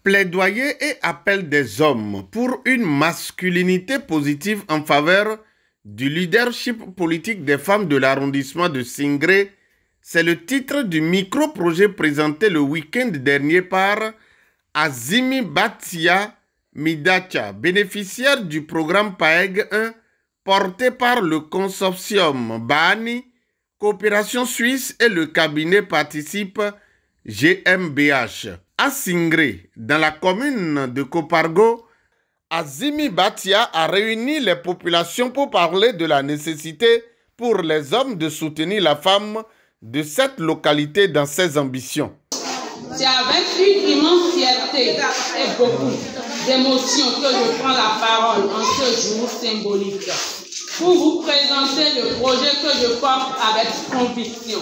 Plaidoyer et appel des hommes pour une masculinité positive en faveur du leadership politique des femmes de l'arrondissement de Singré, c'est le titre du micro-projet présenté le week-end dernier par Azimi Batia Midacha, bénéficiaire du programme PAEG 1 porté par le consortium Bani, Coopération Suisse et le cabinet participe GmbH. À Singré, dans la commune de Kopargo, Azimi Batia a réuni les populations pour parler de la nécessité pour les hommes de soutenir la femme de cette localité dans ses ambitions. C'est avec une immense fierté et beaucoup d'émotion que je prends la parole en ce jour symbolique pour vous présenter le projet que je porte avec conviction.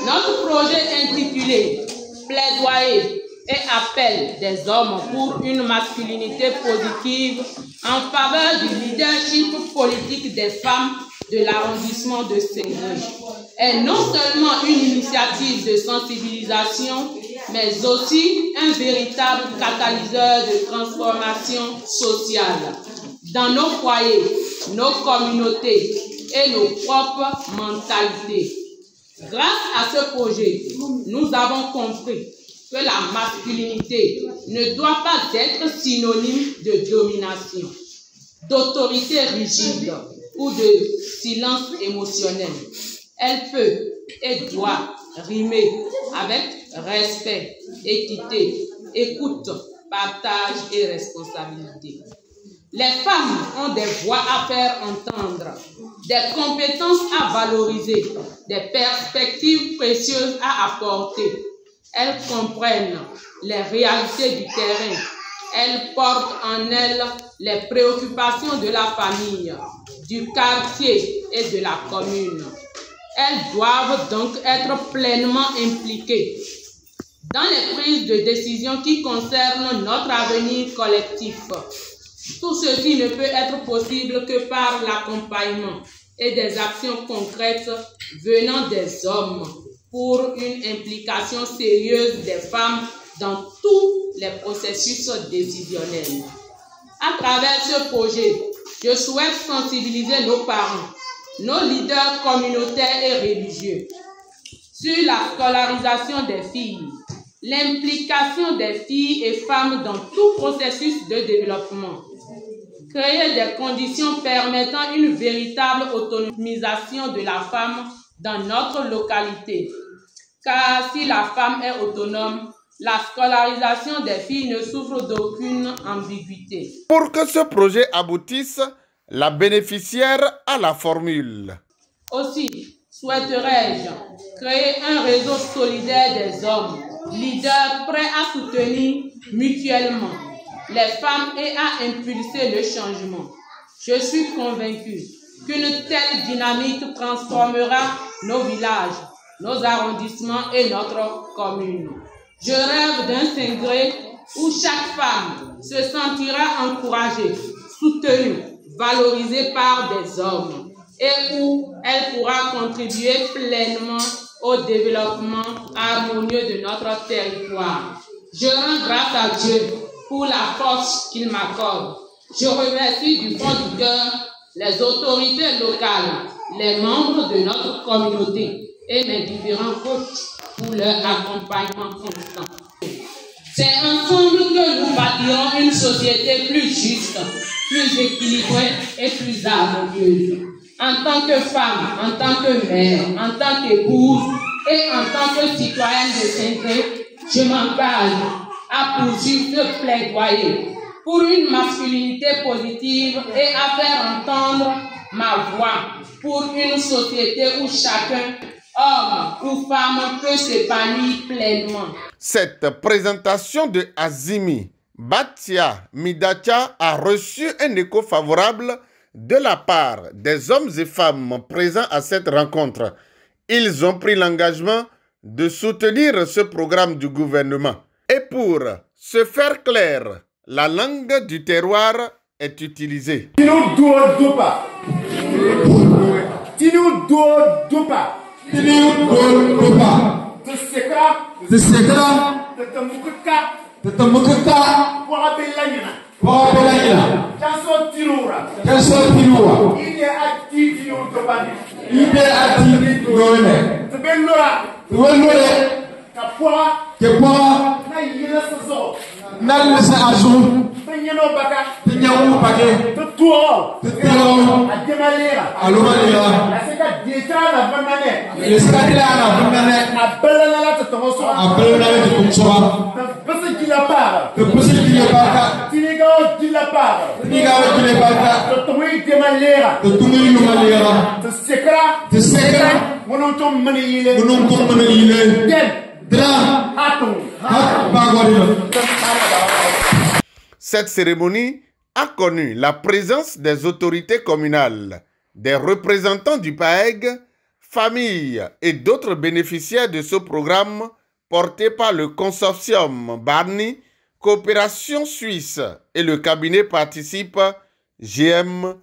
Notre projet intitulé « Plaidoyer et appel des hommes pour une masculinité positive en faveur du leadership politique des femmes de l'arrondissement de Singré » est non seulement une initiative de sensibilisation, mais aussi un véritable catalyseur de transformation sociale dans nos foyers, nos communautés et nos propres mentalités. Grâce à ce projet, nous avons compris que la masculinité ne doit pas être synonyme de domination, d'autorité rigide ou de silence émotionnel. Elle peut et doit rimer avec respect, équité, écoute, partage et responsabilité. Les femmes ont des voix à faire entendre, des compétences à valoriser, des perspectives précieuses à apporter. Elles comprennent les réalités du terrain. Elles portent en elles les préoccupations de la famille, du quartier et de la commune. Elles doivent donc être pleinement impliquées dans les prises de décision qui concernent notre avenir collectif. Tout ceci ne peut être possible que par l'accompagnement et des actions concrètes venant des hommes pour une implication sérieuse des femmes dans tous les processus décisionnels. À travers ce projet, je souhaite sensibiliser nos parents, nos leaders communautaires et religieux sur la scolarisation des filles, l'implication des filles et femmes dans tout processus de développement, créer des conditions permettant une véritable autonomisation de la femme dans notre localité. Car si la femme est autonome, la scolarisation des filles ne souffre d'aucune ambiguïté. Pour que ce projet aboutisse, la bénéficiaire a la formule. Aussi, souhaiterais-je créer un réseau solidaire des hommes, leaders prêts à soutenir mutuellement les femmes et à impulser le changement. Je suis convaincue qu'une telle dynamique transformera nos villages, nos arrondissements et notre commune. Je rêve d'un Singré où chaque femme se sentira encouragée, soutenue, valorisée par des hommes et où elle pourra contribuer pleinement au développement harmonieux de notre territoire. Je rends grâce à Dieu pour la force qu'il m'accorde. Je remercie du fond du cœur les autorités locales, les membres de notre communauté et mes différents coachs pour leur accompagnement constant. C'est ensemble que nous bâtirons une société plus juste, plus équilibrée et plus harmonieuse. En tant que femme, en tant que mère, en tant qu'épouse et en tant que citoyenne de Singré, je m'engage à poursuivre ce plaidoyer pour une masculinité positive et à faire entendre ma voix pour une société où chacun, homme ou femme, peut s'épanouir pleinement. Cette présentation de Azimi Batia Midacha a reçu un écho favorable de la part des hommes et femmes présents à cette rencontre. Ils ont pris l'engagement de soutenir ce programme du gouvernement. Et pour se faire clair, la langue du terroir est utilisée. Cette cérémonie a connu la présence des autorités communales, des représentants du PAEG, familles et d'autres bénéficiaires de ce programme porté par le consortium Barni, Coopération Suisse et le cabinet participe GmbH.